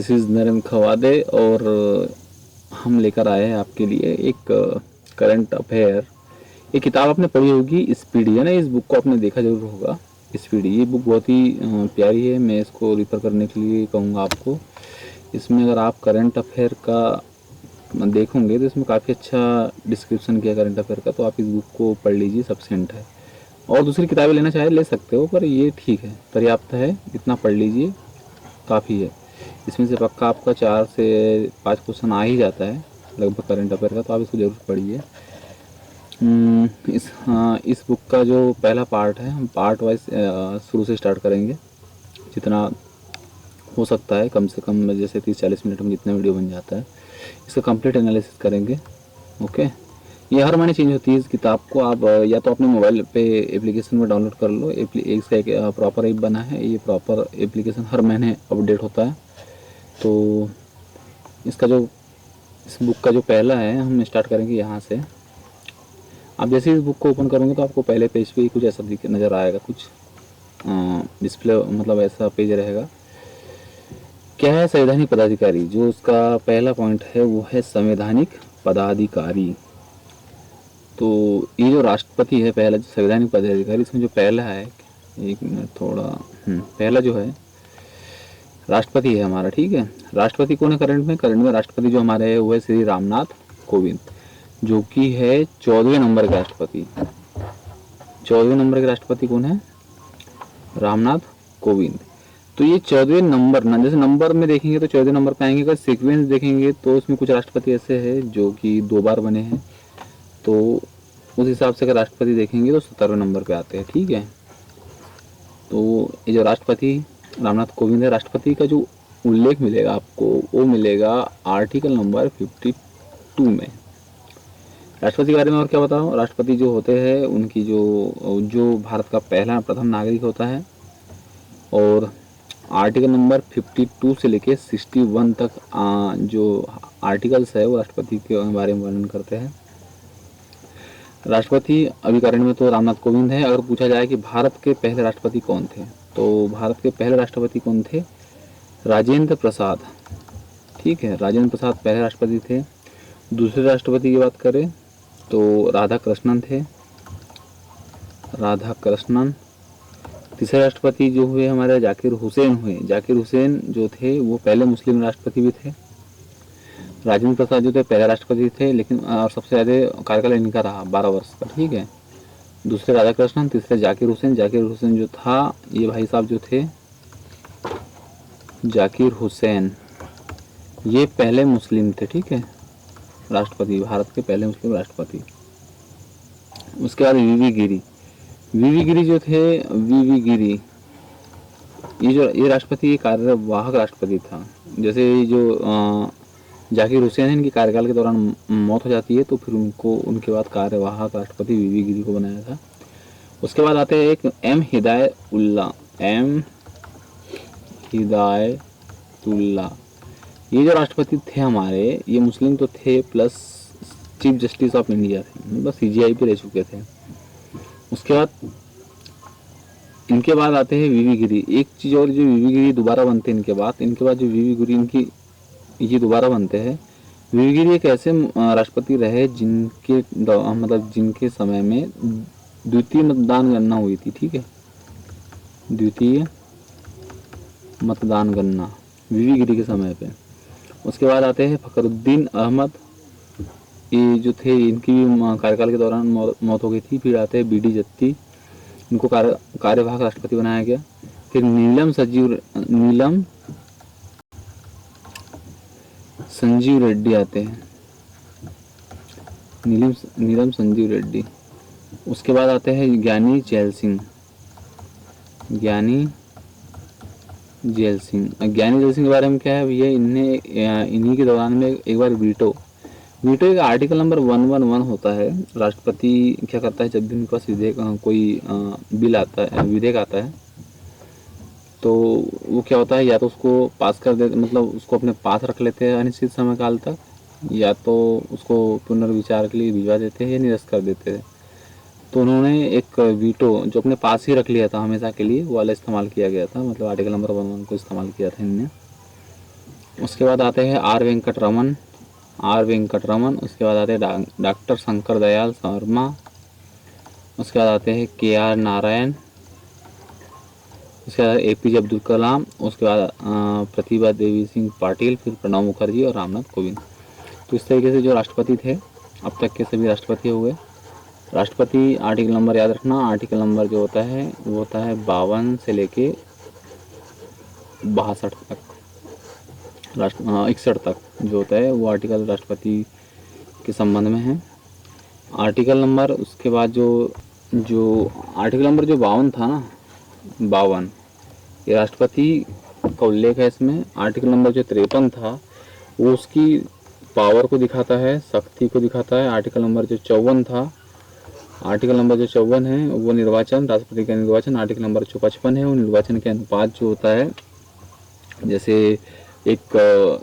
This is Narendra खवादे और हम लेकर आए हैं आपके लिए एक करंट अफेयर। ये किताब आपने पढ़ी होगी, स्पीडी है ना। इस बुक को आपने देखा जरूर होगा, स्पीडी। ये बुक बहुत ही प्यारी है, मैं इसको रिफ़र करने के लिए कहूँगा आपको। इसमें अगर आप करंट अफेयर का देखोगे तो इसमें काफ़ी अच्छा डिस्क्रिप्शन किया करंट अफेयर का, तो आप इस बुक को पढ़ लीजिए, सफिशिएंट है। और दूसरी किताबें लेना चाहे ले सकते हो, पर ये ठीक है, पर्याप्त है, इतना पढ़ लीजिए, काफ़ी है। इसमें से पक्का आपका 4 से 5 क्वेश्चन आ ही जाता है लगभग करंट अफेयर का, तो आप इसको ज़रूर पढ़िए। इस बुक का जो पहला पार्ट है, हम पार्ट वाइज शुरू से स्टार्ट करेंगे, जितना हो सकता है कम से कम, जैसे 30-40 मिनट में जितना वीडियो बन जाता है, इसका कंप्लीट एनालिसिस करेंगे। ओके। ये हर महीने चेंज होती है। इस किताब को आप या तो अपने मोबाइल पे एप्लीकेशन में डाउनलोड कर लो, इसका एक प्रॉपर ऐप बना है, ये प्रॉपर एप्लीकेशन हर महीने अपडेट होता है। तो इसका जो इस बुक का जो पहला है, हम स्टार्ट करेंगे यहाँ से। आप जैसे इस बुक को ओपन करोगे तो आपको पहले पेज पे कुछ ऐसा नज़र आएगा, कुछ डिस्प्ले, मतलब ऐसा पेज रहेगा। क्या है संवैधानिक पदाधिकारी? जो उसका पहला पॉइंट है वो है संवैधानिक पदाधिकारी। तो ये जो राष्ट्रपति है, पहला जो संवैधानिक पदाधिकारी, इसमें जो पहला है, एक मिनट थोड़ा, पहला जो है राष्ट्रपति है हमारा, ठीक है। राष्ट्रपति कौन है करंट में राष्ट्रपति जो हमारे है वो है श्री रामनाथ कोविंद, जो कि है 14वें नंबर के राष्ट्रपति। 14वें नंबर के राष्ट्रपति कौन है? रामनाथ कोविंद। तो ये 14वें नंबर ना, जैसे नंबर में देखेंगे तो 14वें नंबर पे आएंगे, अगर सीक्वेंस देखेंगे तो उसमें कुछ राष्ट्रपति ऐसे हैं जो कि 2 बार बने हैं, तो उस हिसाब से अगर राष्ट्रपति देखेंगे तो 17वें नंबर पे आते हैं, ठीक है। तो ये जो राष्ट्रपति रामनाथ कोविंद है, राष्ट्रपति का जो उल्लेख मिलेगा आपको वो मिलेगा आर्टिकल नंबर 52 में। राष्ट्रपति के बारे में और क्या बताऊँ? राष्ट्रपति जो होते हैं उनकी जो भारत का पहला प्रथम नागरिक होता है, और आर्टिकल नंबर 52 से लेके 61 तक जो आर्टिकल्स है वो राष्ट्रपति के बारे में वर्णन करते हैं। राष्ट्रपति अभी करंट में तो रामनाथ कोविंद है। अगर पूछा जाए कि भारत के पहले राष्ट्रपति कौन थे, तो भारत के पहले राष्ट्रपति कौन थे? राजेंद्र प्रसाद, ठीक है, राजेंद्र प्रसाद पहले राष्ट्रपति थे। दूसरे राष्ट्रपति की बात करें तो राधा कृष्णन थे, राधा कृष्णन। तीसरे राष्ट्रपति जो हुए हमारे जाकिर हुसैन हुए। जाकिर हुसैन जो थे वो पहले मुस्लिम राष्ट्रपति भी थे। राजेंद्र प्रसाद जो थे पहले राष्ट्रपति थे, लेकिन सबसे ज़्यादा कार्यकाल इनका रहा 12 वर्ष का, ठीक है। दूसरे राधा कृष्णन, तीसरे जाकिर हुसैन। जाकिर हुसैन जो था, ये भाई साहब जो थे जाकिर हुसैन, ये पहले मुस्लिम थे, ठीक है, राष्ट्रपति, भारत के पहले मुस्लिम राष्ट्रपति। उसके बाद वीवी गिरी। वीवी गिरी जो थे, वीवी गिरी ये राष्ट्रपति, ये कार्यवाहक राष्ट्रपति था। जैसे जो जाकिर हुसैन है, इनकी कार्यकाल के दौरान मौत हो जाती है, तो फिर उनके बाद कार्यवाहक राष्ट्रपति वीवी गिरी को बनाया था। उसके बाद आते हैं एक एम हिदायतुल्ला। एम हिदायतुल्ला, ये जो राष्ट्रपति थे हमारे, ये मुस्लिम तो थे, plus chief justice of India थे, मतलब सीजीआई पे रह चुके थे। उसके बाद इनके बाद आते हैं वीवी गिरी। एक चीज़ और, जो वीवी गिरी दोबारा बनते हैं इनके बाद जो वीवी गिरी इनकी ये दोबारा बनते हैं। वीवी गिरी एक ऐसे राष्ट्रपति रहे जिनके मतलब जिनके समय में द्वितीय मतदान गणना हुई थी, ठीक है, द्वितीय मतदान गणना वीवी गिरी के समय पे। उसके बाद आते हैं फखरुद्दीन अहमद, ये जो थे इनकी भी कार्यकाल के दौरान मौत हो गई थी। फिर आते हैं बीडी जत्ती, इनको कार्यवाहक राष्ट्रपति बनाया गया। फिर नीलम संजीव रेड्डी आते हैं, नीलम संजीव रेड्डी। उसके बाद आते हैं ज्ञानी जैल सिंह। ज्ञानी जैल सिंह के बारे में क्या है भैया, इन्हीं के दौरान में एक बार वीटो एक आर्टिकल नंबर 111 होता है। राष्ट्रपति क्या करता है, जब भी उनके पास कोई बिल आता है, विधेयक आता है, तो वो क्या होता है, या तो उसको पास कर देते, मतलब उसको अपने पास रख लेते हैं अनिश्चित समय काल तक, या तो उसको पुनर्विचार के लिए भिजवा देते हैं या निरस्त कर देते हैं। तो उन्होंने एक वीटो जो अपने पास ही रख लिया था हमेशा के लिए, वो वाला इस्तेमाल किया गया था, मतलब आर्टिकल नंबर 111 को इस्तेमाल किया था इनने। उसके बाद आते हैं आर वेंकट रमन। उसके बाद आते हैं डॉक्टर शंकर दयाल शर्मा। उसके बाद आते हैं के आर नारायण। उसके बाद एपीजे अब्दुल कलाम। उसके बाद प्रतिभा देवी सिंह पाटिल, फिर प्रणब मुखर्जी और रामनाथ कोविंद। तो इस तरीके से जो राष्ट्रपति थे अब तक के सभी राष्ट्रपति हुए। राष्ट्रपति आर्टिकल नंबर याद रखना, आर्टिकल नंबर जो होता है वो होता है 52 से लेके 62 तक, 61 तक जो होता है वो आर्टिकल राष्ट्रपति के संबंध में है। आर्टिकल नंबर उसके बाद जो जो आर्टिकल नंबर जो 52 था ना, 52 ये राष्ट्रपति का उल्लेख है इसमें। आर्टिकल नंबर जो 53 था वो उसकी पावर को दिखाता है, शक्ति को दिखाता है। आर्टिकल नंबर जो 54 था, आर्टिकल नंबर जो 54 है वो निर्वाचन, राष्ट्रपति का निर्वाचन। आर्टिकल नंबर जो 55 है वो निर्वाचन के अनुपात जो होता है, जैसे एक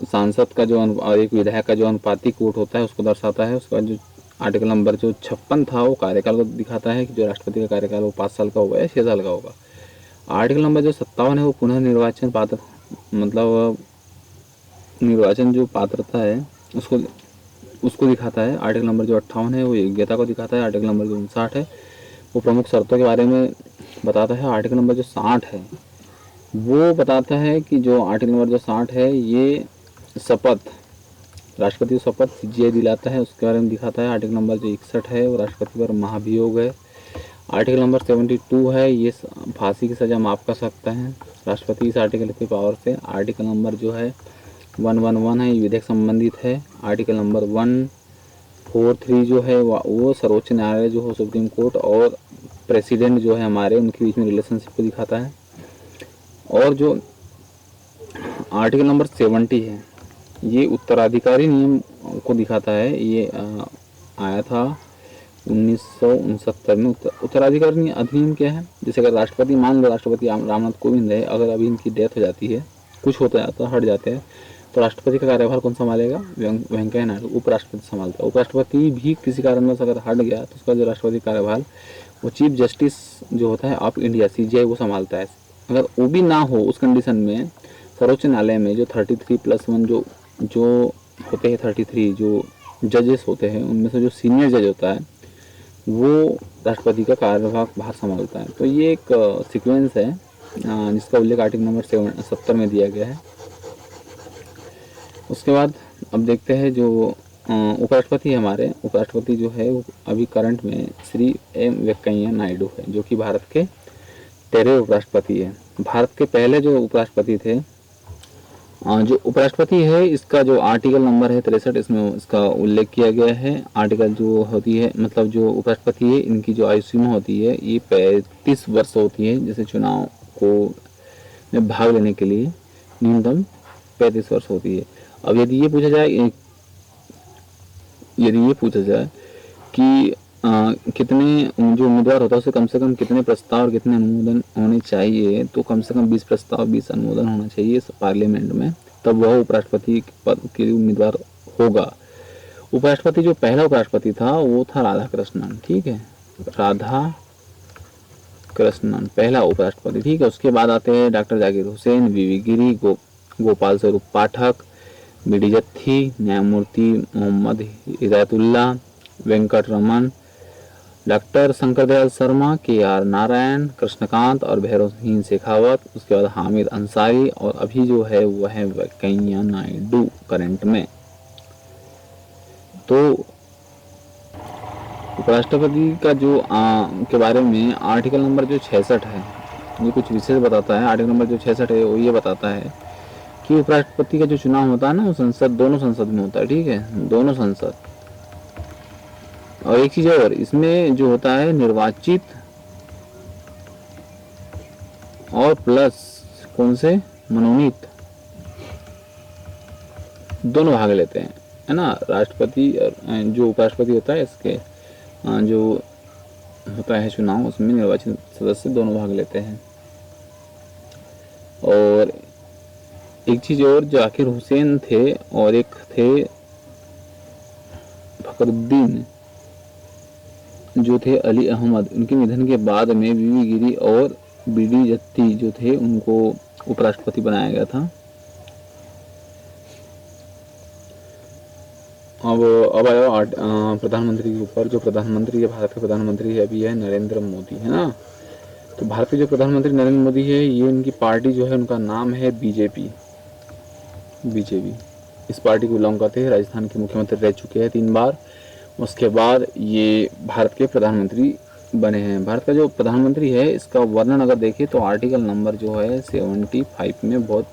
सांसद का जो और एक विधायक का जो अनुपातिक वोट होता है उसको दर्शाता है। उसके बाद जो आर्टिकल नंबर जो 56 था वो कार्यकाल को दिखाता है कि जो राष्ट्रपति का कार्यकाल वो 5 साल का होगा या 6 साल का होगा। आर्टिकल नंबर जो 57 है वो पुनः निर्वाचन पात्र, मतलब निर्वाचन जो पात्रता है उसको दिखाता है। आर्टिकल नंबर जो 58 है वो योग्यता को दिखाता है। आर्टिकल नंबर जो 59 है वो प्रमुख शर्तों के बारे में बताता है। आर्टिकल नंबर जो 60 है वो बताता है कि जो आर्टिकल नंबर जो 60 है ये शपथ, राष्ट्रपति को शपथ CGI दिलाता है, उसके बारे में दिखाता है। आर्टिकल नंबर जो 61 है वो राष्ट्रपति पर महाभियोग है। आर्टिकल नंबर 72 है ये फांसी की सज़ा माफ़ कर सकता है राष्ट्रपति इस आर्टिकल की पावर से। आर्टिकल नंबर जो है 111 है ये विधेयक संबंधित है। आर्टिकल नंबर 143 जो है वो सर्वोच्च न्यायालय जो हो, सुप्रीम कोर्ट और प्रेसिडेंट जो है हमारे, उनके बीच में रिलेशनशिप को दिखाता है। और जो आर्टिकल नंबर 70 है ये उत्तराधिकारी नियम को दिखाता है। ये आया था 1969 में। उत्तराधिकारी अधिनियम क्या है, जैसे अगर राष्ट्रपति, मान लो राष्ट्रपति रामनाथ कोविंद है, अगर अभी इनकी डेथ हो जाती है, कुछ होता जाता हट जाते हैं, तो राष्ट्रपति का कार्यभार कौन संभालेगा? वेंकैया नायडू, उपराष्ट्रपति संभालता है। उपराष्ट्रपति भी किसी कारणवश अगर हट गया तो उसका जो राष्ट्रपति कार्यभार वो चीफ जस्टिस जो होता है ऑफ इंडिया CGI वो संभालता है। अगर वो भी ना हो उस कंडीशन में सर्वोच्च न्यायालय में जो 33+1 जो होते हैं, 33 जो जजेस होते हैं उनमें से जो सीनियर जज होता है वो राष्ट्रपति का कार्यभार संभालता है। तो ये एक सीक्वेंस है जिसका उल्लेख आर्टिकल नंबर 70 में दिया गया है। उसके बाद अब देखते हैं जो उपराष्ट्रपति हमारे, उपराष्ट्रपति जो है वो अभी करंट में श्री M वेंकैया नायडू है, जो कि भारत के 13वें उपराष्ट्रपति है। भारत के पहले जो उपराष्ट्रपति थे, जो उपराष्ट्रपति है इसका जो आर्टिकल नंबर है 63, इसमें इसका उल्लेख किया गया है। आर्टिकल जो होती है, मतलब जो उपराष्ट्रपति है इनकी जो आयु सीमा होती है ये 35 वर्ष होती है। जैसे चुनाव को में भाग लेने के लिए न्यूनतम 35 वर्ष होती है। अब यदि ये पूछा जाए कि कितने जो उम्मीदवार होता है उसे कम से कम कितने प्रस्ताव और कितने अनुमोदन होने चाहिए, तो कम से कम 20 प्रस्ताव 20 अनुमोदन होना चाहिए पार्लियामेंट में, तब वह उपराष्ट्रपति पद के लिए उम्मीदवार होगा। उपराष्ट्रपति जो पहला उपराष्ट्रपति था वो था राधा कृष्णन, ठीक है, राधा कृष्णन पहला उपराष्ट्रपति, ठीक है। उसके बाद आते हैं डॉक्टर जाकिर हुसैन, वीवी गिरी, गोपाल स्वरूप पाठक, BD जत्थी, न्यायमूर्ति मोहम्मद हिदायतुल्ला, वेंकट रमन, डॉक्टर शंकर दयाल शर्मा, KR नारायण, कृष्णकांत और भैरव सिंह शेखावत। उसके बाद हामिद अंसारी और अभी जो है वह है वेंकैया नायडू करंट में। तो उपराष्ट्रपति का जो के बारे में आर्टिकल नंबर जो 66 है ये कुछ विशेष बताता है। आर्टिकल नंबर जो 66 है वो ये बताता है कि उपराष्ट्रपति का जो चुनाव होता है ना वो दोनों संसद में होता है, ठीक है, दोनों संसद। और एक चीज और, इसमें जो होता है निर्वाचित और प्लस कौन से मनोनीत दोनों भाग लेते हैं, है ना। राष्ट्रपति और जो उपराष्ट्रपति होता है इसके जो होता है चुनाव उसमें निर्वाचित सदस्य दोनों भाग लेते हैं। और एक चीज और, जाकिर हुसैन थे और एक थे फखरुद्दीन जो थे अली अहमद, उनके निधन के बाद में वीवी गिरी और BD जत्थी जो थे उनको उपराष्ट्रपति बनाया गया था। अब आया प्रधानमंत्री के ऊपर। जो प्रधानमंत्री है, भारत के प्रधानमंत्री है अभी है नरेंद्र मोदी, है ना। तो भारत के जो प्रधानमंत्री नरेंद्र मोदी है, ये उनकी पार्टी जो है उनका नाम है बीजेपी। इस पार्टी को बिलोंग करते हैं, राजस्थान के मुख्यमंत्री रह चुके हैं 3 बार। उसके बाद ये भारत के प्रधानमंत्री बने हैं। भारत का जो प्रधानमंत्री है, इसका वर्णन अगर देखें तो आर्टिकल नंबर जो है 75 में बहुत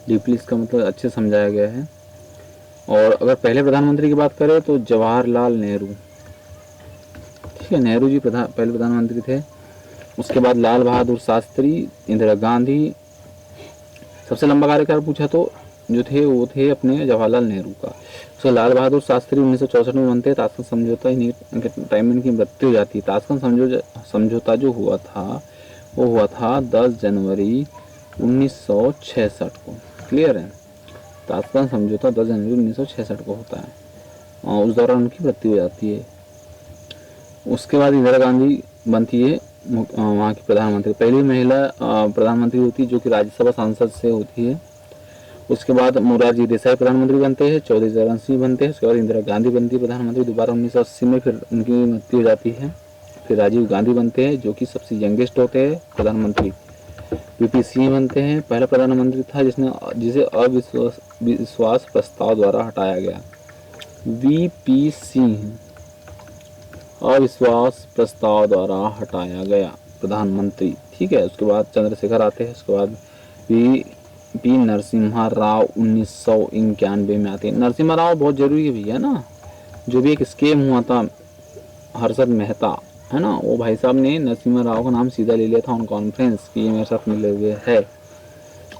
डीपली इसका मतलब अच्छे समझाया गया है। और अगर पहले प्रधानमंत्री की बात करें तो जवाहरलाल नेहरू, ठीक है, नेहरू जी पहले प्रधानमंत्री थे। उसके बाद लाल बहादुर शास्त्री, इंदिरा गांधी। सबसे लंबा कार्यकाल पूछा तो जो थे वो थे अपने जवाहरलाल नेहरू का। उसके लाल बहादुर शास्त्री 1964 में बनते हैं। ताशकंद समझौता, इन्हीं टाइम में इनकी मृत्यु हो जाती है। ताशकंद समझौता जो हुआ था वो हुआ था 10 जनवरी 1966 को। क्लियर है, ताशकंद समझौता 10 जनवरी 1966 को होता है और उस दौरान उनकी मृत्यु हो जाती है। उसके बाद इंदिरा गांधी बनती है वहाँ की प्रधानमंत्री, पहली महिला प्रधानमंत्री होती है जो कि राज्यसभा सांसद से होती है। उसके बाद मोरारजी देसाई प्रधानमंत्री बनते हैं, चौधरी चरण सिंह बनते हैं। उसके बाद इंदिरा गांधी बनती है प्रधानमंत्री दोबारा 1980 में, फिर उनकी मृत्यु हो जाती है। फिर राजीव गांधी बनते हैं जो कि सबसे यंगेस्ट होते हैं प्रधानमंत्री। वीपी सिंह बनते हैं, पहला प्रधानमंत्री था जिसे अविश्वास प्रस्ताव द्वारा हटाया गया। वीपी सिंह, अविश्वास प्रस्ताव द्वारा हटाया गया प्रधानमंत्री, ठीक है। उसके बाद चंद्रशेखर आते हैं। उसके बाद पी नरसिम्हा राव 1991 में आते हैं। नरसिम्हा राव बहुत जरूरी है भैया ना, जो भी एक स्कीम हुआ था हर्षद मेहता, है ना, वो भाई साहब ने नरसिम्हा राव का नाम सीधा ले लिया था ऑन कॉन्फ्रेंस कि ये मेरे साथ मिले हुए है।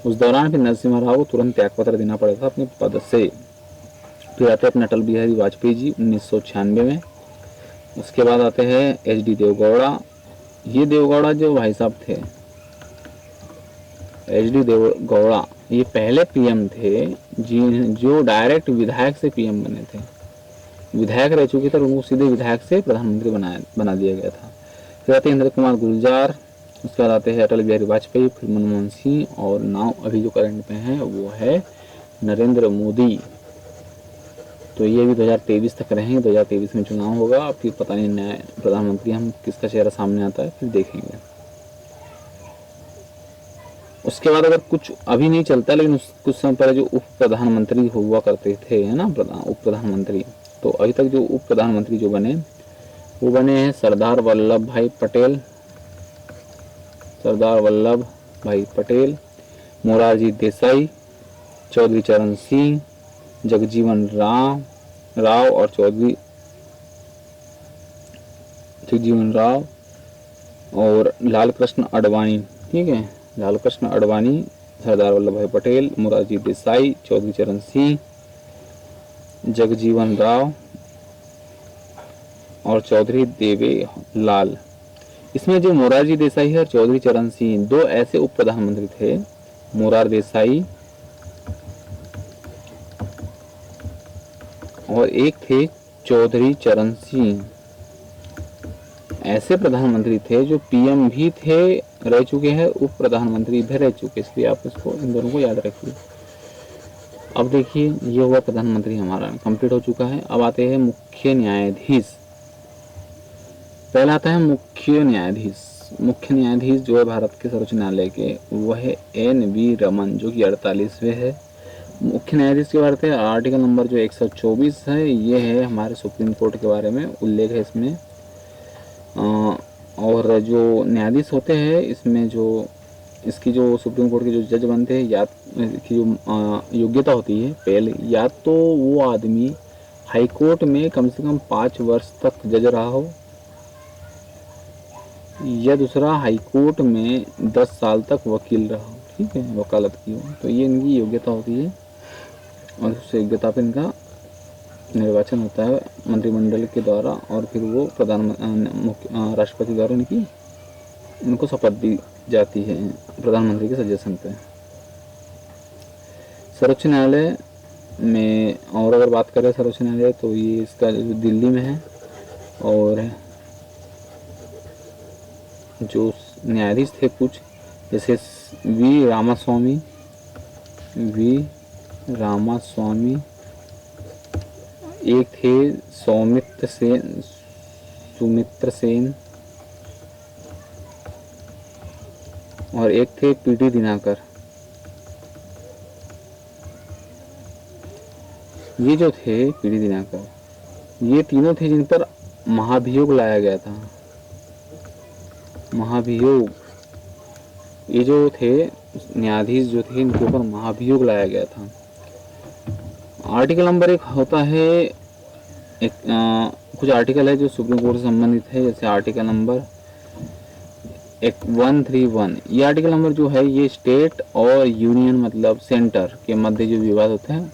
उस दौरान फिर नरसिम्हा राव को तुरंत त्यागपत्र देना पड़ा था अपने पद से। फिर आते अपने अटल बिहारी वाजपेयी जी 1996 में। उसके बाद आते हैं एच.डी. देवगौड़ा। ये देवगौड़ा जो भाई साहब थे, एच.डी. देवगौड़ा, ये पहले पीएम थे जो डायरेक्ट विधायक से पीएम बने थे। विधायक रह चुके थे और उनको सीधे विधायक से प्रधानमंत्री बना दिया गया था। फिर आते हैं इंद्र कुमार गुलजार। उसके बाद आते हैं अटल बिहारी वाजपेयी, फिर मनमोहन सिंह और नाउ अभी जो करंट में है वो है नरेंद्र मोदी। तो ये भी 2023 तक रहेंगे। 2023 में चुनाव होगा, फिर पता नहीं नया प्रधानमंत्री हम किसका चेहरा सामने आता है, फिर देखेंगे। उसके बाद अगर कुछ अभी नहीं चलता, लेकिन कुछ समय पहले जो उप प्रधानमंत्री हुआ करते थे, है ना, उप प्रधानमंत्री, तो अभी तक जो उप प्रधानमंत्री जो बने वो बने हैं सरदार वल्लभ भाई पटेल, मोरारजी देसाई, चौधरी चरण सिंह, जगजीवन राव और और लाल कृष्ण आडवाणी, ठीक है, लाल कृष्ण आडवाणी, सरदार वल्लभ भाई पटेल, मोरारजी देसाई, चौधरी चरण सिंह, जगजीवन राव और चौधरी देवीलाल। इसमें जो मोरारजी देसाई है और चौधरी चरण सिंह, दो ऐसे उप प्रधानमंत्री थे, मोरार देसाई और एक थे चौधरी चरण सिंह। ऐसे प्रधानमंत्री थे जो पीएम भी थे, रह चुके हैं, उप प्रधानमंत्री भी रह चुके, इसलिए आप इसको इन दोनों को याद रखिए। अब देखिए ये हुआ प्रधानमंत्री हमारा कंप्लीट हो चुका है। अब आते हैं मुख्य न्यायाधीश। पहला आता है मुख्य न्यायाधीश। मुख्य न्यायाधीश जो है भारत के सर्वोच्च न्यायालय के, वह है एन.वी. रमन, जो कि 48वें है। मुख्य न्यायाधीश के बारे में आर्टिकल नंबर जो 124 है, ये है हमारे सुप्रीम कोर्ट के बारे में उल्लेख है इसमें। और जो न्यायाधीश होते हैं इसमें जो इसकी जो सुप्रीम कोर्ट के जो जज बनते हैं, या की जो योग्यता होती है, पहले या तो वो आदमी हाई कोर्ट में कम से कम 5 वर्ष तक जज रहा हो, या दूसरा हाई कोर्ट में 10 साल तक वकील रहा हो, ठीक है, वकालत की हो। तो ये इनकी योग्यता होती है और उस योग्यता पर इनका निर्वाचन होता है मंत्रिमंडल के द्वारा, और फिर वो राष्ट्रपति द्वारा इनको शपथ दी जाती है प्रधानमंत्री के सजेशन पे। सर्वोच्च न्यायालय में और अगर बात करें सर्वोच्च न्यायालय, तो ये इसका दिल्ली में है। और जो न्यायाधीश थे कुछ, जैसे वी रामास्वामी एक थे सुमित्र सेन और एक थे पीटी दिनाकर। ये जो थे पीटी दिनाकर, ये तीनों थे जिन पर महाभियोग लाया गया था। महाभियोग, ये जो थे न्यायाधीश जो थे इनके ऊपर महाभियोग लाया गया था। आर्टिकल नंबर 1 होता है कुछ आर्टिकल है जो सुप्रीम कोर्ट से संबंधित है, जैसे आर्टिकल नंबर 131। ये आर्टिकल नंबर जो है ये स्टेट और यूनियन मतलब सेंटर के मध्य जो विवाद होते हैं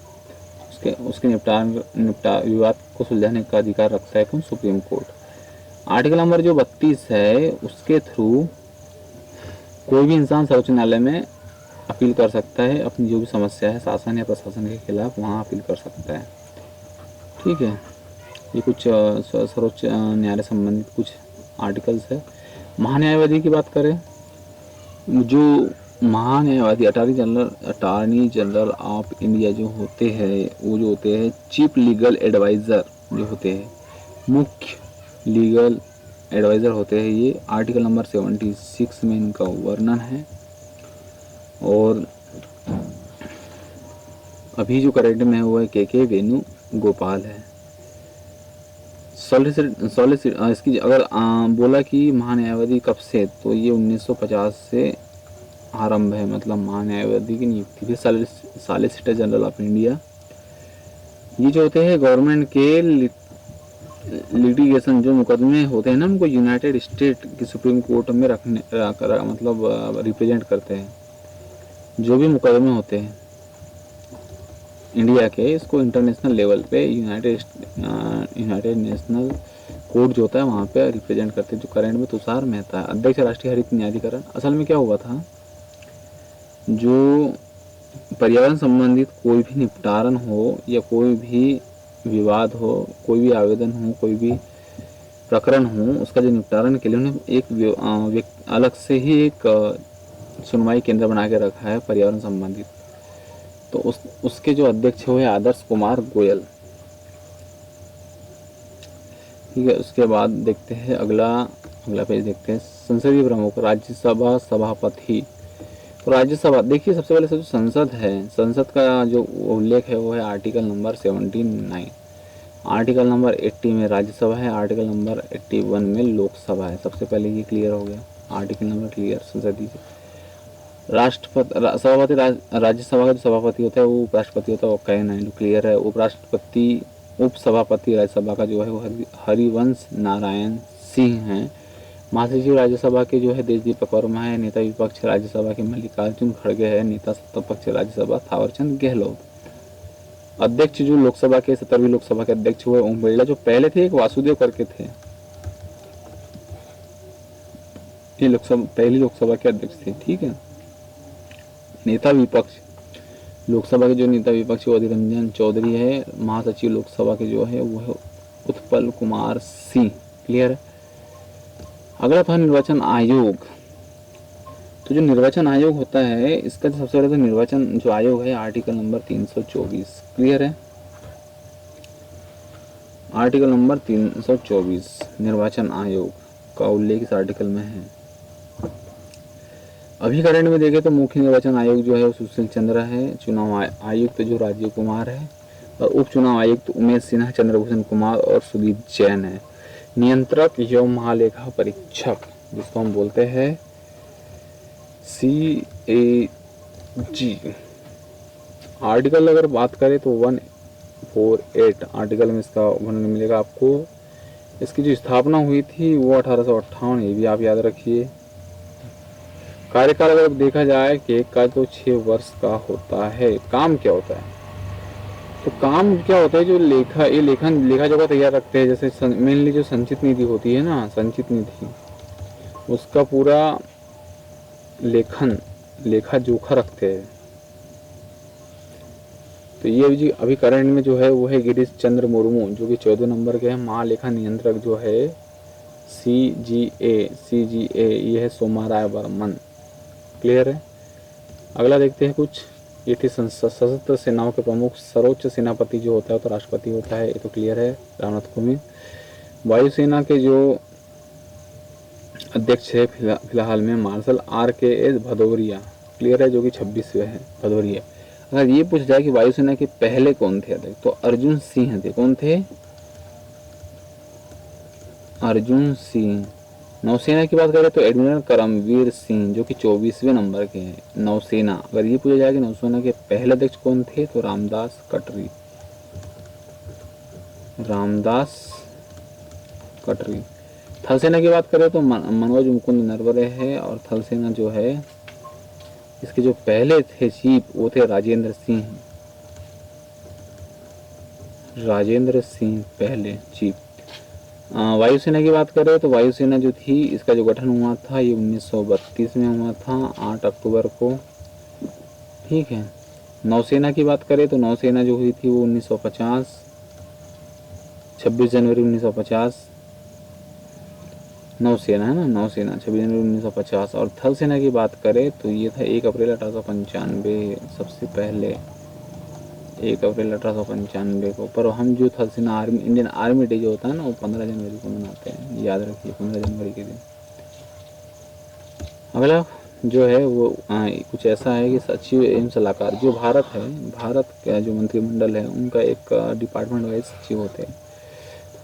उसके विवाद को सुलझाने का अधिकार रखता है कौन? Supreme court. आर्टिकल नंबर जो 32 है उसके थ्रू कोई भी इंसान सर्वोच्च न्यायालय में अपील कर सकता है, अपनी जो भी समस्या है शासन या प्रशासन के खिलाफ वहाँ अपील कर सकता है। ठीक है, ये कुछ सर्वोच्च न्यायालय संबंधित कुछ आर्टिकल्स है। महान्यायवादी की बात करें, जो महान्यायवादी अटॉर्नी जनरल ऑफ इंडिया जो होते हैं, वो जो होते हैं चीफ लीगल एडवाइज़र जो होते हैं, मुख्य लीगल एडवाइज़र होते हैं। ये आर्टिकल नंबर 76 में इनका वर्णन है। और अभी जो करंट में है वो है के वेणुगोपाल है। इसकी अगर बोला कि महान्यायवादी कब से, तो ये 1950 से आरंभ है, मतलब महान्यायवादी की नियुक्ति भी। सॉलिसिटर जनरल ऑफ इंडिया, ये जो होते हैं गवर्नमेंट के लिटिगेशन जो मुकदमे होते हैं ना, उनको यूनाइटेड स्टेट की सुप्रीम कोर्ट में मतलब रिप्रेजेंट करते हैं। जो भी मुकदमे होते हैं इंडिया के, इसको इंटरनेशनल लेवल पे यूनाइटेड नेशनल कोर्ट जो होता है वहाँ पे रिप्रेजेंट करते हैं। जो करंट में तुषार मेहता है, अध्यक्ष राष्ट्रीय हरित न्यायाधिकरण। असल में क्या हुआ था, जो पर्यावरण संबंधित कोई भी निपटारन हो या कोई भी विवाद हो, कोई भी आवेदन हो, कोई भी प्रकरण हो, उसका जो निपटारन के लिए उन्हें एक अलग से ही एक सुनवाई केंद्र बना के रखा है पर्यावरण संबंधित। तो उसके जो अध्यक्ष हुए आदर्श कुमार गोयल। ठीक है, उसके बाद देखते हैं अगला पेज देखते हैं। संसदीय प्रमुख, राज्यसभा सभापति। तो राज्यसभा देखिए, सबसे पहले जो संसद है, संसद का जो उल्लेख है वो है आर्टिकल नंबर 79। आर्टिकल नंबर 80 में राज्यसभा है, आर्टिकल नंबर 81 में लोकसभा है। सबसे पहले ये क्लियर हो गया, आर्टिकल नंबर क्लियर। संसदीय सभापति, राज्यसभा का जो सभापति होता है वो उपराष्ट्रपति होता है, वो कहना है क्लियर है। उपसभापति राज्यसभा का जो है वो हरिवंश नारायण सिंह हैं। महासचिव राज्यसभा के जो है देशदीपक वर्मा है। नेता विपक्ष राज्यसभा के मल्लिकार्जुन खड़गे है। नेता सत्तापक्ष राज्यसभा थावरचंद गहलोत। अध्यक्ष जो लोकसभा के 17वीं लोकसभा के अध्यक्ष हुए ओम बिरला, जो पहले थे एक वासुदेव करके थे, ये पहली लोकसभा के अध्यक्ष थे। ठीक है, नेता विपक्ष लोकसभा के जो नेता विपक्ष वो अधीर रंजन चौधरी है। महासचिव लोकसभा के जो है वो है उत्पल कुमार सिंह। क्लियर है। अगला था निर्वाचन आयोग। तो जो निर्वाचन आयोग होता है, इसका जो सबसे पहले तो निर्वाचन जो आयोग है आर्टिकल नंबर 324। क्लियर है, आर्टिकल नंबर 324 निर्वाचन आयोग का उल्लेख इस आर्टिकल में है। अभी करंट में देखें तो मुख्य निर्वाचन आयोग जो है वो सुशील चंद्र है। चुनाव आयुक्त जो राजीव कुमार है और उप चुनाव आयुक्त उमेश सिन्हा, चंद्रभूषण कुमार और सुदीप जैन है। नियंत्रक एवं महालेखा परीक्षक जिसको हम बोलते हैं CAG। आर्टिकल अगर बात करें तो 148 आर्टिकल में इसका वर्णन मिलेगा आपको। इसकी जो स्थापना हुई थी वो 1858, ये भी आप याद रखिए। कार्यकाल अगर देखा जाए कि का तो 6 वर्ष का होता है। काम क्या होता है, तो काम क्या होता है, जो लेखा जोखा तैयार रखते हैं। जैसे मेनली जो संचित निधि होती है ना, संचित निधि, उसका पूरा लेखा जोखा रखते हैं। तो ये अभी करंट में जो है वो है गिरीश चंद्र मुर्मू, जो कि 14 नंबर के हैं। महालेखा नियंत्रक जो है CGA ये है सोमा राय बर्मन। क्लियर है। अगला देखते हैं कुछ ये थी सशस्त्र सेनाओं के प्रमुख। सर्वोच्च सेनापति जो होता है तो राष्ट्रपति होता है, ये तो क्लियर है, रामनाथ कोविंद। वायुसेना के जो अध्यक्ष है फिलहाल में मार्शल RKS भदौरिया, क्लियर है, जो कि 26वें हैं, भदौरिया। अगर ये पूछा जाए कि वायुसेना के पहले कौन थे अध्यक्ष, तो अर्जुन सिंह थे। कौन थे? अर्जुन सिंह। नौसेना की बात करें तो एडमिरल करमवीर सिंह, जो कि 24वें नंबर के हैं, नौसेना। अगर ये पूछा जाए कि नौसेना के पहले अध्यक्ष कौन थे, तो रामदास कटरी, रामदास कटरी। थल सेना की बात करें तो मनोज मुकुंद नरवरे है, और थल सेना जो है इसके जो पहले थे चीफ वो थे राजेंद्र सिंह, राजेंद्र सिंह पहले चीफ। वायुसेना की बात करें तो वायुसेना जो थी इसका जो गठन हुआ था ये 1932 में हुआ था, 8 अक्टूबर को, ठीक है। नौसेना की बात करें तो नौसेना जो हुई थी वो 1950, 26 जनवरी 1950, नौसेना है ना, नौसेना 26 जनवरी 1950। और थल सेना की बात करें तो ये था 1 अप्रैल 1895, सबसे पहले 1 अप्रैल 1895 को। पर हम जो थल सेना आर्मी, इंडियन आर्मी डे जो होता है ना, वो 15 जनवरी को मनाते हैं, याद रखिए 15 जनवरी के दिन। अगला जो है वो कुछ ऐसा है कि सचिव एवं सलाहकार, जो भारत है, भारत का जो मंत्रिमंडल है उनका एक डिपार्टमेंट वाइज सचिव होते हैं।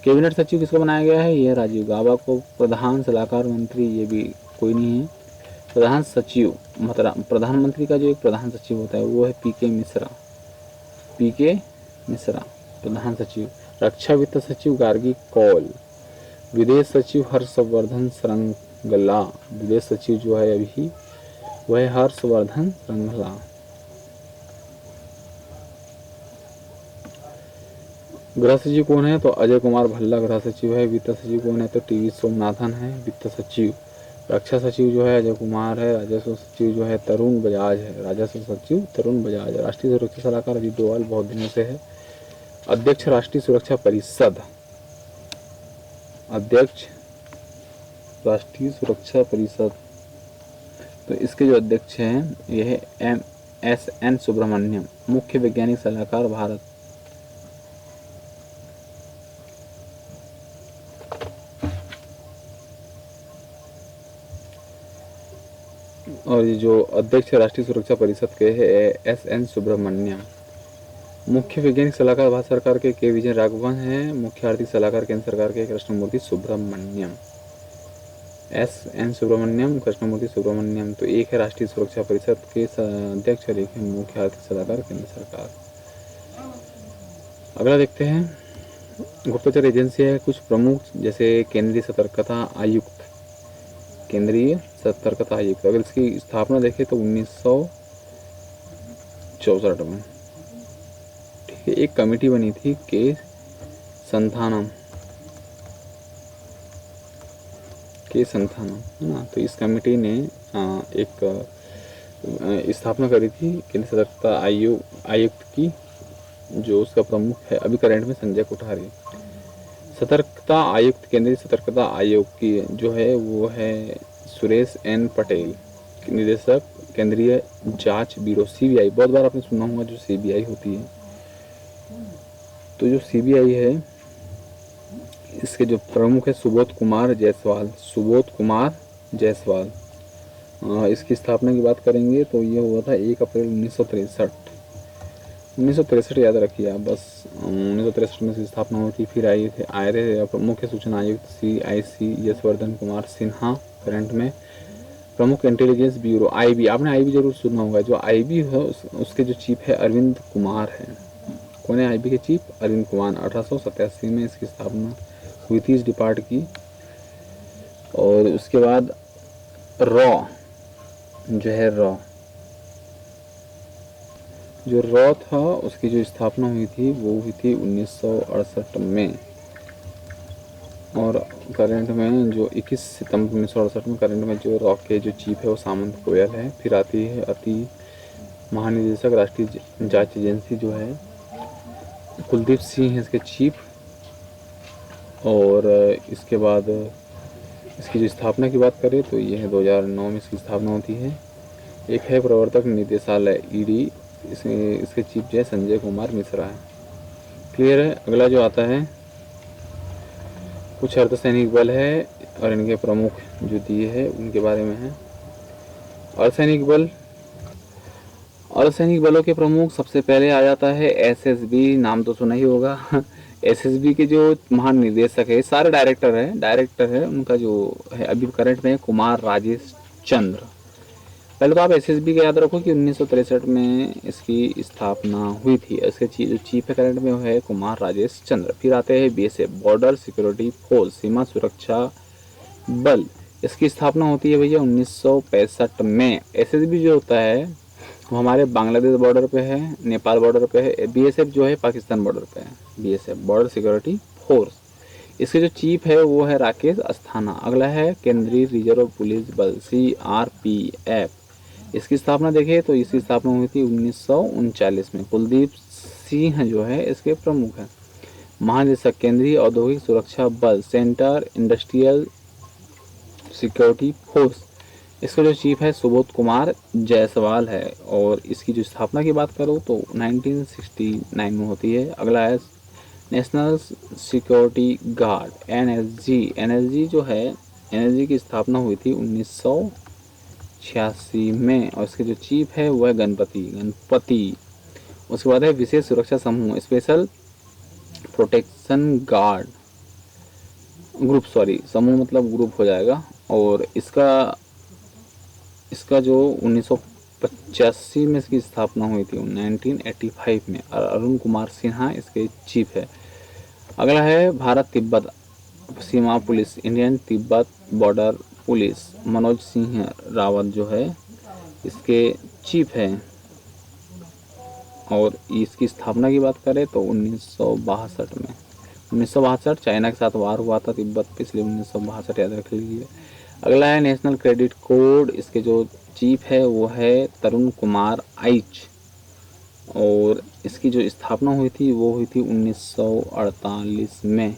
कैबिनेट सचिव किसको बनाया गया है? ये राजीव गाबा को। प्रधान सलाहकार मंत्री ये भी कोई नहीं है। प्रधान सचिव, मतलब प्रधानमंत्री का जो एक प्रधान सचिव होता है वो है PK मिश्रा, PK मिश्रा प्रधान सचिव। रक्षा वित्त सचिव गार्गी कौल। विदेश सचिव हर्षवर्धन श्रृंगला, विदेश सचिव जो है अभी वह है हर्षवर्धन श्रृंगला। गृह सचिव कौन है? तो अजय कुमार भल्ला गृह सचिव है। वित्त सचिव कौन है? तो TV सोमनाथन है वित्त सचिव। रक्षा सचिव जो है अजय कुमार है। राजस्व सचिव जो है तरुण बजाज है, राजस्व सचिव तरुण बजाज है। राष्ट्रीय सुरक्षा सलाहकार अजीत डोभाल बहुत दिनों से है। अध्यक्ष राष्ट्रीय सुरक्षा परिषद, अध्यक्ष राष्ट्रीय सुरक्षा परिषद, तो इसके जो अध्यक्ष हैं यह है MSN सुब्रमण्यम। मुख्य वैज्ञानिक सलाहकार भारत, और ये जो अध्यक्ष राष्ट्रीय सुरक्षा परिषद के है SN सुब्रमण्यम। मुख्य वैज्ञानिक सलाहकार भारत सरकार के K विजय राघवन है। मुख्य आर्थिक सलाहकार केंद्र सरकार के कृष्णमूर्ति सुब्रमण्यम, SN सुब्रमण्यम, कृष्णमूर्ति सुब्रमण्यम। तो एक है राष्ट्रीय सुरक्षा परिषद के अध्यक्ष और एक है मुख्य आर्थिक सलाहकार केंद्र सरकार। अगला देखते हैं, गुप्तचर एजेंसी है कुछ प्रमुख, जैसे केंद्रीय सतर्कता आयुक्त, केंद्रीय सतर्कता आयुक्त। अगर इसकी स्थापना देखें तो 1964 में, ठीक है। एक कमेटी बनी थी के संथानम है ना, तो इस कमेटी ने एक स्थापना करी थी केंद्रीय सतर्कता आयुक्त की, जो उसका प्रमुख है अभी करंट में संजय कोठारी। सतर्कता आयुक्त, केंद्रीय सतर्कता आयोग की जो है वो है सुरेश N पटेल। निदेशक केंद्रीय जांच ब्यूरो CBI, बहुत बार आपने सुना होगा जो CBI होती है। तो जो CBI है इसके जो प्रमुख है सुबोध कुमार जायसवाल, सुबोध कुमार जायसवाल। इसकी स्थापना की बात करेंगे तो ये हुआ था 1 अप्रैल 1963 याद रखिए आप बस। 1963 में इसकी स्थापना हुई थी। फिर आए रहे मुख्य सूचना आयुक्त CIC यशवर्धन कुमार सिन्हा करंट में। प्रमुख इंटेलिजेंस ब्यूरो IB, आपने IB जरूर सुना होगा। जो IB है उसके जो चीफ है अरविंद कुमार है। कौन है IB के चीफ? अरविंद कुमार। 1887 में इसकी स्थापना हुई थी इस डिपार्ट की। और उसके बाद रॉ जो है जो रॉ था उसकी जो स्थापना हुई थी वो हुई थी 1968 में। और करंट में जो 21 सितंबर 1968 में करंट में जो रॉ के जो चीफ है वो सामंत गोयल है। फिर आती है अति महानिदेशक राष्ट्रीय जांच एजेंसी जो है कुलदीप सिंह है इसके चीफ। और इसके बाद इसकी जो स्थापना की बात करें तो ये है 2009 में इसकी स्थापना होती है। एक है प्रवर्तक निदेशालय ED इसके चीफ जो है संजय कुमार मिश्रा है। क्लियर है। अगला जो आता है कुछ अर्धसैनिक बल है और इनके प्रमुख जो दिए है उनके बारे में है। अर्धसैनिक बल, अर्धसैनिक बलों के प्रमुख सबसे पहले आ जाता है एसएसबी, नाम तो सुना ही होगा। एसएसबी के जो महानिदेशक है, सारे डायरेक्टर है उनका जो है अभी करंट में कुमार राजेश चंद्र। पहले तो आप एसएसबी का याद रखो कि 1963 में इसकी स्थापना हुई थी। इसके जो चीफ है करंट में है कुमार राजेश चंद्र। फिर आते हैं बीएसएफ, बॉर्डर सिक्योरिटी फोर्स, सीमा सुरक्षा बल। इसकी स्थापना होती है भैया 1965 में। एसएसबी जो होता है वो हमारे बांग्लादेश बॉर्डर पे है, नेपाल बॉर्डर पे है। बीएसएफ जो है पाकिस्तान बॉर्डर पे है। बीएसएफ बॉर्डर सिक्योरिटी फोर्स, इसके जो चीफ है वो है राकेश अस्थाना। अगला है केंद्रीय रिजर्व पुलिस बल सीआरपीएफ। इसकी स्थापना देखिए तो इसकी स्थापना हुई थी 1939 में। कुलदीप सिंह जो है इसके प्रमुख हैं। महानिदेशक केंद्रीय औद्योगिक सुरक्षा बल सेंटर इंडस्ट्रियल सिक्योरिटी फोर्स। इसका जो चीफ है सुबोध कुमार जायसवाल है और इसकी जो स्थापना की बात करो तो 1969 में होती है। अगला है national security guard NSG. NSG जो है एनएसजी की स्थापना हुई थी 1986 में और इसके जो चीफ है वो है गणपति। उसके बाद है विशेष सुरक्षा समूह स्पेशल प्रोटेक्शन गार्ड ग्रुप, समूह मतलब ग्रुप हो जाएगा। और इसका जो 1985 में इसकी स्थापना हुई थी 1985 में। अरुण कुमार सिन्हा इसके चीफ है। अगला है भारत तिब्बत सीमा police Indian Tibet border police, Manoj Singh Rawat जो है इसके चीफ है। और इसकी स्थापना की बात करें तो 1962 में। 1962 चाइना के साथ वार हुआ था तिब्बत पे, इसलिए 1962 याद रख लीजिए। अगला है नेशनल क्रेडिट कोड। इसके जो चीफ है वो है तरुण कुमार आइच और इसकी जो स्थापना हुई थी वो हुई थी 1948 में।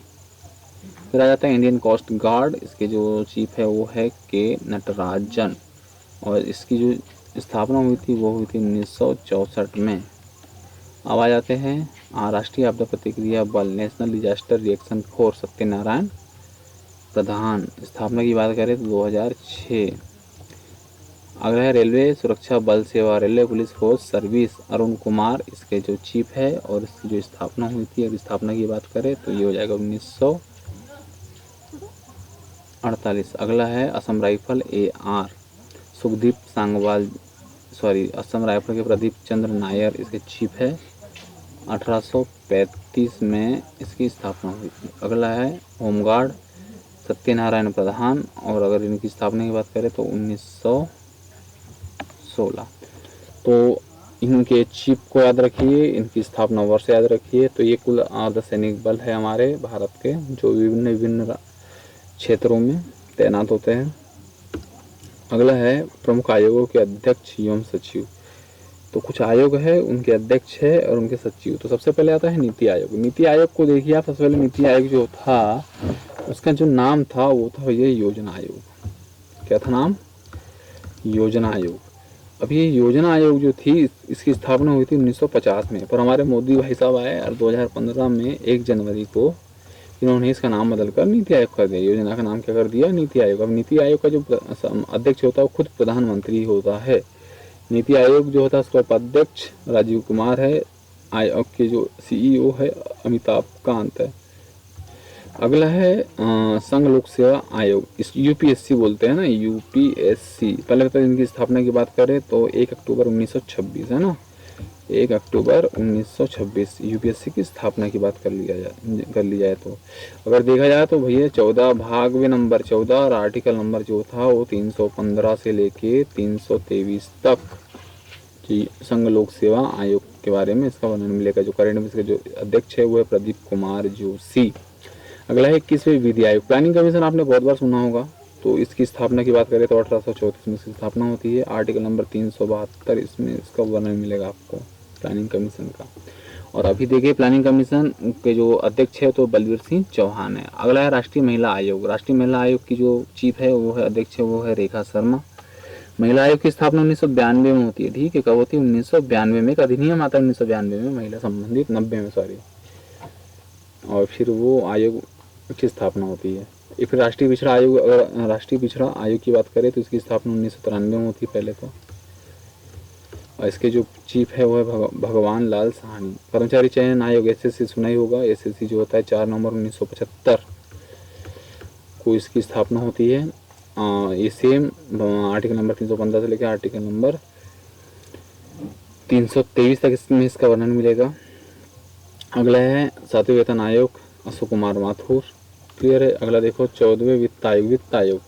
फिर आ जाता है इंडियन कोस्ट गार्ड। इसके जो चीफ है वो है के नटराजन और इसकी जो स्थापना हुई थी वो हुई थी 1964 में। अब आ जाते हैं राष्ट्रीय आपदा प्रतिक्रिया बल national disaster reaction force, Satyanarayan Pradhan. स्थापना की बात करें तो 2006। अगला है रेलवे सुरक्षा बल सेवा railway police force service, Arun Kumar इसके जो चीफ है और इसकी जो स्थापना हुई थी। अगर स्थापना की बात करें तो ये हो जाएगा 1948। अगला है Assam rifle AR Sukhdeep Sangwal, Assam rifle के प्रदीप चंद्र नायर इसके चीफ है। 1835 में इसकी स्थापना हुई थी। अगला है होमगार्ड सत्यनारायण प्रधान और अगर इनकी स्थापना की बात करें तो 1916। तो इनके चीफ को याद रखिए, इनकी स्थापना वर्ष याद रखिए। तो ये कुल अर्धसैनिक बल है हमारे भारत के जो विभिन्न विभिन्न क्षेत्रों में तैनात होते हैं। अगला है प्रमुख आयोगों के अध्यक्ष एवं सचिव। तो कुछ आयोग है उनके अध्यक्ष है और उनके सचिव। तो सबसे पहले आता है नीति आयोग। नीति आयोग को देखिए आप, सबसे पहले नीति आयोग जो था उसका जो नाम था वो था ये योजना आयोग। क्या था नाम? योजना आयोग। अब ये योजना आयोग जो थी इसकी स्थापना हुई थी 1950 में, पर हमारे मोदी भाई साहब आए और 2015 में 1 जनवरी को इन्होंने इसका नाम बदलकर नीति आयोग कर दिया। योजना का नाम क्या कर दिया? नीति आयोग। अब नीति आयोग का जो अध्यक्ष होता है वो खुद प्रधानमंत्री होता है। नीति आयोग जो होता है उसका उपाध्यक्ष राजीव कुमार है। आयोग के जो CEO है अमिताभ कांत है। अगला है संघ लोक सेवा आयोग, इस UPSC बोलते हैं ना, UPSC। पहले तो इनकी स्थापना की बात करें तो 1 अक्टूबर 1926 है ना, 1 अक्टूबर 1926 UPSC की स्थापना की बात कर ली जाए तो अगर देखा जाए तो भैया 14 भाग में नंबर 14 और आर्टिकल नंबर जो था वो 315 से लेके 323 तक जी संघ लोक सेवा आयोग के बारे में इसका वर्णन मिलेगा। जो करंट में इसके जो अध्यक्ष है वो है प्रदीप कुमार जोशी। अगला है 21वें विधि आयोग। प्लानिंग कमीशन आपने बहुत बार सुना होगा। तो इसकी स्थापना की बात करें तो 1834 में इसकी स्थापना होती है। आर्टिकल नंबर 372 इसमें इसका वर्णन मिलेगा आपको प्लानिंग कमीशन का। और अभी देखिए प्लानिंग कमीशन के जो अध्यक्ष है तो बलबीर सिंह चौहान है। अगला है राष्ट्रीय महिला आयोग। राष्ट्रीय महिला आयोग की जो चीफ है वो है अध्यक्ष है वो है रेखा शर्मा। महिला आयोग की स्थापना 1992 में होती है। ठीक है, कब होती है? 1992 में। एक अधिनियम आता है 1992 में महिला संबंधित, 90 में सॉरी, और फिर वो आयोग की स्थापना होती है। फिर राष्ट्रीय पिछड़ा आयोग, अगर राष्ट्रीय पिछड़ा आयोग की बात करें तो इसकी स्थापना 1993 में होती है पहले तो, और इसके जो चीफ है वो है भगवान लाल साहनी। कर्मचारी चयन आयोग एसएससी सुना ही होगा। एसएससी जो होता है 4 नवंबर 1975 को इसकी स्थापना होती है। ये सेम आर्टिकल नंबर 315 से लेकर आर्टिकल नंबर 323 तक इसमें इसका वर्णन मिलेगा। अगला है 7वें वेतन आयोग, अशोक कुमार माथुर। क्लियर है। अगला देखो 14वें वित्त आयोग।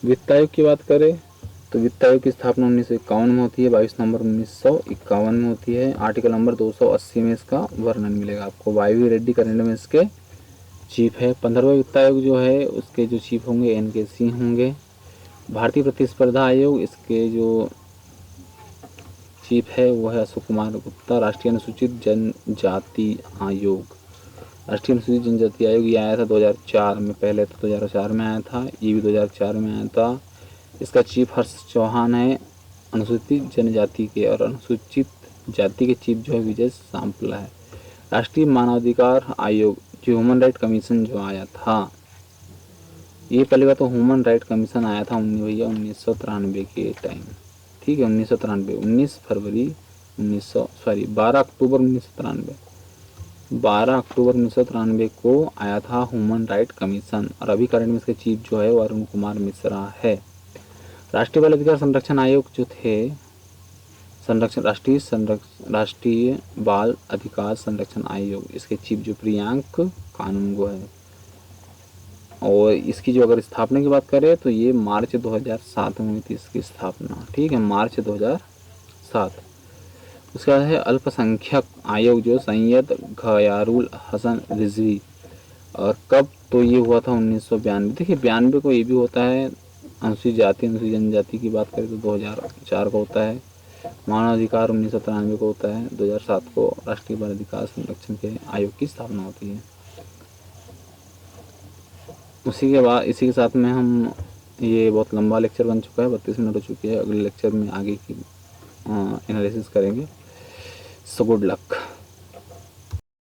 वित्त आयोग की बात करें तो वित्त आयोग की स्थापना 1951 में होती है, 22 नवंबर 1951 में होती है। आर्टिकल नंबर 280 में इसका वर्णन मिलेगा आपको। वाई रेड्डी करेंगे में इसके चीफ है। 15वें वित्त आयोग जो है उसके जो चीफ होंगे एन.के. सिंह होंगे। भारतीय प्रतिस्पर्धा आयोग, इसके जो चीफ है वो है अशोक कुमार गुप्ता। राष्ट्रीय अनुसूचित जनजाति आयोग, राष्ट्रीय अनुसूचित जनजाति आयोग ये आया था 2004 में, पहले तो 2004 में आया था, ये भी 2004 में आया था। इसका चीफ हर्ष चौहान है अनुसूचित जनजाति के, और अनुसूचित जाति के चीफ जो है विजय सांपला है। राष्ट्रीय मानवाधिकार आयोग जो ह्यूमन राइट कमीशन जो आया था, ये पहली बात तो ह्यूमन राइट कमीशन आया था 1993 के टाइम। ठीक है, 1993, 12 अक्टूबर 1993 को आया था ह्यूमन राइट कमीशन, और अभी करंट में इसके चीफ जो है वो अरुण कुमार मिश्रा है। राष्ट्रीय बाल अधिकार संरक्षण आयोग जो थे, राष्ट्रीय बाल अधिकार संरक्षण आयोग, इसके चीफ जो प्रियांक कानूनगो है, और इसकी जो अगर स्थापना की बात करें तो ये मार्च 2007 में हुई थी इसकी स्थापना। ठीक है, मार्च 2007। उसके बाद है अल्पसंख्यक आयोग जो सैयद घयारुल हसन रिजवी, और कब? तो ये हुआ था 1992। देखिए 92 को ये भी होता है। अनुसूचित जाति अनुसूचित जनजाति की बात करें तो 2004 को होता है। मानवाधिकार 1993 को होता है। 2007 को राष्ट्रीय बाल अधिकार संरक्षण के आयोग की स्थापना होती है। उसी के बाद इसी के साथ में हम, ये बहुत लंबा लेक्चर बन चुका है, 32 मिनट हो चुकी है। अगले लेक्चर में आगे की एनालिसिस करेंगे। So good luck.